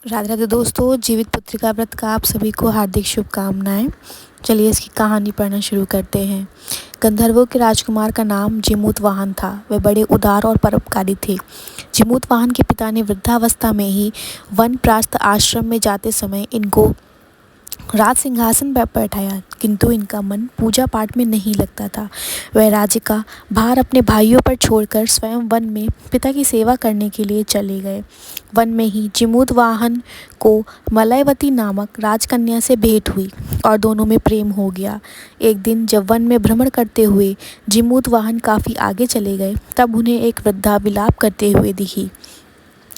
राधे राधे दोस्तों, जीवित पुत्रिका व्रत का आप सभी को हार्दिक शुभकामनाएं। चलिए इसकी कहानी पढ़ना शुरू करते हैं। गंधर्वों के राजकुमार का नाम जिमूतवाहन था। वे बड़े उदार और परोपकारी थे। जिमूतवाहन के पिता ने वृद्धावस्था में ही वनप्रस्थ आश्रम में जाते समय इनको राज सिंहासन पर बैठाया, किंतु इनका मन पूजा पाठ में नहीं लगता था। वह राज्य का भार अपने भाइयों पर छोड़कर स्वयं वन में पिता की सेवा करने के लिए चले गए। वन में ही जिमूतवाहन को मलयवती नामक राजकन्या से भेंट हुई और दोनों में प्रेम हो गया। एक दिन जब वन में भ्रमण करते हुए जिमूतवाहन काफ़ी आगे चले गए, तब उन्हें एक वृद्धा विलाप करते हुए दिखी।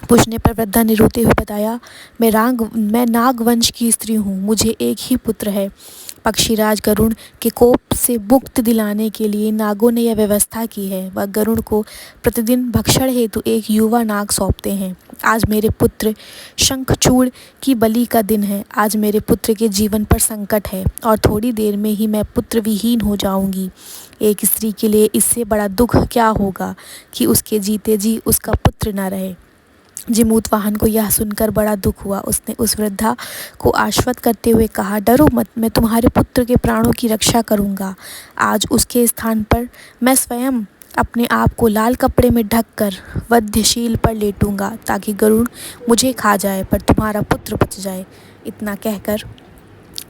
पूछने पर वृद्धा ने रोते हुए बताया, मैं नागवंश की स्त्री हूँ। मुझे एक ही पुत्र है। पक्षीराज गरुड़ के कोप से मुक्ति दिलाने के लिए नागों ने यह व्यवस्था की है। वह गरुड़ को प्रतिदिन भक्षण हेतु एक युवा नाग सौंपते हैं। आज मेरे पुत्र शंखचूड़ की बलि का दिन है। आज मेरे पुत्र के जीवन पर संकट है और थोड़ी देर में ही मैं पुत्र विहीन हो जाऊंगी। एक स्त्री के लिए इससे बड़ा दुख क्या होगा कि उसके जीते जी उसका पुत्र न रहे। जिमूतवाहन को यह सुनकर बड़ा दुख हुआ। उसने उस वृद्धा को आश्वस्त करते हुए कहा, डरो मत, मैं तुम्हारे पुत्र के प्राणों की रक्षा करूंगा। आज उसके स्थान पर मैं स्वयं अपने आप को लाल कपड़े में ढककर वध्यशील पर लेटूंगा, ताकि गरुड़ मुझे खा जाए पर तुम्हारा पुत्र बच जाए। इतना कहकर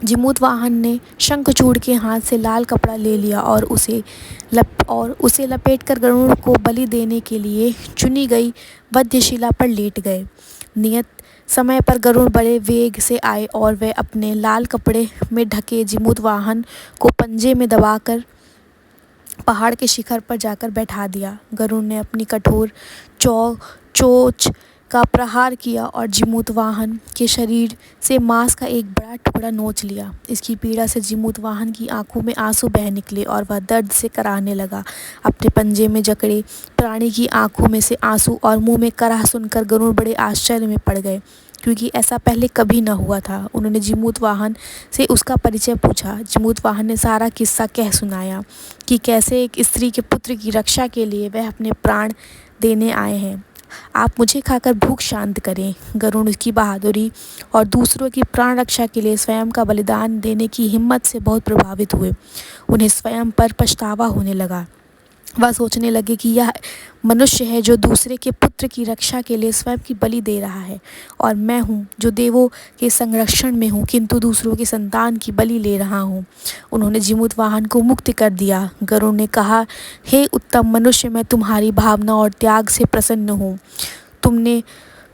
जिमूतवाहन ने शंखचूड़ के हाथ से लाल कपड़ा ले लिया और उसे लपेटकर गरुड़ को बलि देने के लिए चुनी गई वध्यशिला पर लेट गए। नियत समय पर गरुड़ बड़े वेग से आए और वे अपने लाल कपड़े में ढके जिमूतवाहन को पंजे में दबाकर पहाड़ के शिखर पर जाकर बैठा दिया। गरुड़ ने अपनी कठोर चोंच का प्रहार किया और जिमूतवाहन के शरीर से मांस का एक बड़ा टुकड़ा नोच लिया। इसकी पीड़ा से जिमूतवाहन की आंखों में आंसू बह निकले और वह दर्द से कराहने लगा। अपने पंजे में जकड़े प्राणी की आंखों में से आंसू और मुंह में कराह सुनकर गरुड़ बड़े आश्चर्य में पड़ गए, क्योंकि ऐसा पहले कभी न हुआ था। उन्होंने जिमूतवाहन से उसका परिचय पूछा। जिमूतवाहन ने सारा किस्सा कह सुनाया कि कैसे एक स्त्री के पुत्र की रक्षा के लिए वह अपने प्राण देने आए हैं। आप मुझे खाकर भूख शांत करें। गरुड़ की बहादुरी और दूसरों की प्राण रक्षा के लिए स्वयं का बलिदान देने की हिम्मत से बहुत प्रभावित हुए। उन्हें स्वयं पर पछतावा होने लगा। वह सोचने लगे कि यह मनुष्य है जो दूसरे के पुत्र की रक्षा के लिए स्वयं की बलि दे रहा है, और मैं हूँ जो देवों के संरक्षण में हूँ किंतु दूसरों की संतान की बलि ले रहा हूँ। उन्होंने जिमूतवाहन को मुक्त कर दिया। गरुड़ ने कहा, हे उत्तम मनुष्य, मैं तुम्हारी भावना और त्याग से प्रसन्न हूँ।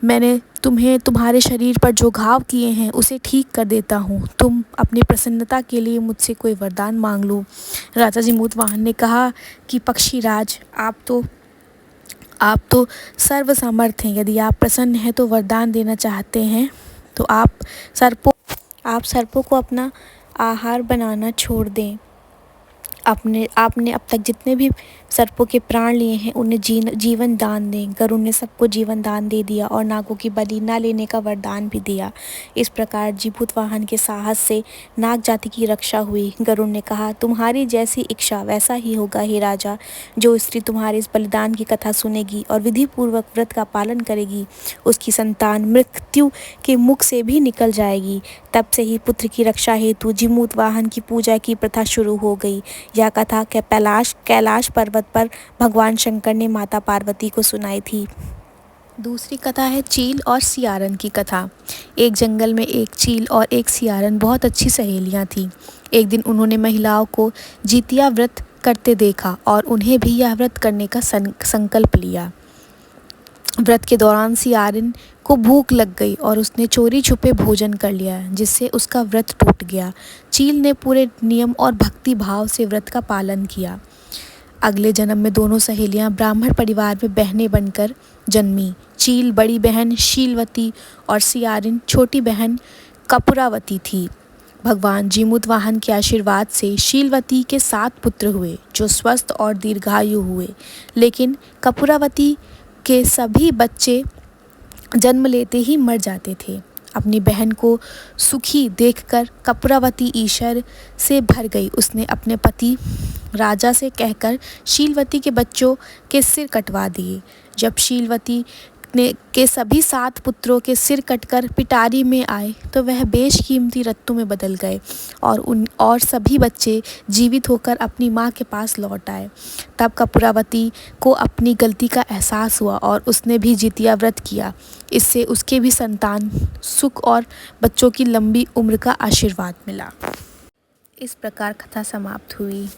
मैंने तुम्हें तुम्हारे शरीर पर जो घाव किए हैं उसे ठीक कर देता हूँ। तुम अपनी प्रसन्नता के लिए मुझसे कोई वरदान मांग लो। राजा जिमूतवाहन ने कहा कि पक्षीराज, आप तो सर्वसमर्थ हैं। यदि आप प्रसन्न हैं तो वरदान देना चाहते हैं तो आप सर्पों को अपना आहार बनाना छोड़ दें। आपने अब तक जितने भी सर्पों के प्राण लिए हैं उन्हें जीवन दान दें। गरुड़ ने सबको जीवन दान दे दिया और नागों की बलि न लेने का वरदान भी दिया। इस प्रकार जिमूतवाहन के साहस से नाग जाति की रक्षा हुई। गरुड़ ने कहा, तुम्हारी जैसी इच्छा वैसा ही होगा हे राजा। जो स्त्री तुम्हारे इस बलिदान की कथा सुनेगी और विधि पूर्वक व्रत का पालन करेगी, उसकी संतान मृत्यु के मुख से भी निकल जाएगी। तब से ही पुत्र की रक्षा हेतु जिमूतवाहन की पूजा की प्रथा शुरू हो गई। यह कथा कैलाश पर्वत पर भगवान शंकर ने माता पार्वती को सुनाई थी। दूसरी कथा है चील और सियारन की कथा। एक जंगल में एक चील और एक सियारन बहुत अच्छी सहेलियां थीं। एक दिन उन्होंने महिलाओं को जितिया व्रत करते देखा और उन्हें भी यह व्रत करने का संकल्प लिया। व्रत के दौरान सियारन को भूख लग गई और उसने चोरी छुपे भोजन कर लिया, जिससे उसका व्रत टूट गया। चील ने पूरे नियम और भक्ति भाव से व्रत का पालन किया। अगले जन्म में दोनों सहेलियां ब्राह्मण परिवार में बहनें बनकर जन्मी। चील बड़ी बहन शीलवती और सियारन छोटी बहन कपूरावती थी। भगवान जिमूतवाहन के आशीर्वाद से शीलवती के 7 पुत्र हुए, जो स्वस्थ और दीर्घायु हुए। लेकिन कपूरावती के सभी बच्चे जन्म लेते ही मर जाते थे। अपनी बहन को सुखी देखकर कपूरावती ईर्ष्या से भर गई। उसने अपने पति राजा से कहकर शीलवती के बच्चों के सिर कटवा दिए। जब शीलवती अपने के सभी 7 पुत्रों के सिर कटकर पिटारी में आए तो वह बेशकीमती रत्तों में बदल गए और सभी बच्चे जीवित होकर अपनी माँ के पास लौट आए। तब कपूरावती को अपनी गलती का एहसास हुआ और उसने भी जितिया व्रत किया। इससे उसके भी संतान सुख और बच्चों की लंबी उम्र का आशीर्वाद मिला। इस प्रकार कथा समाप्त हुई।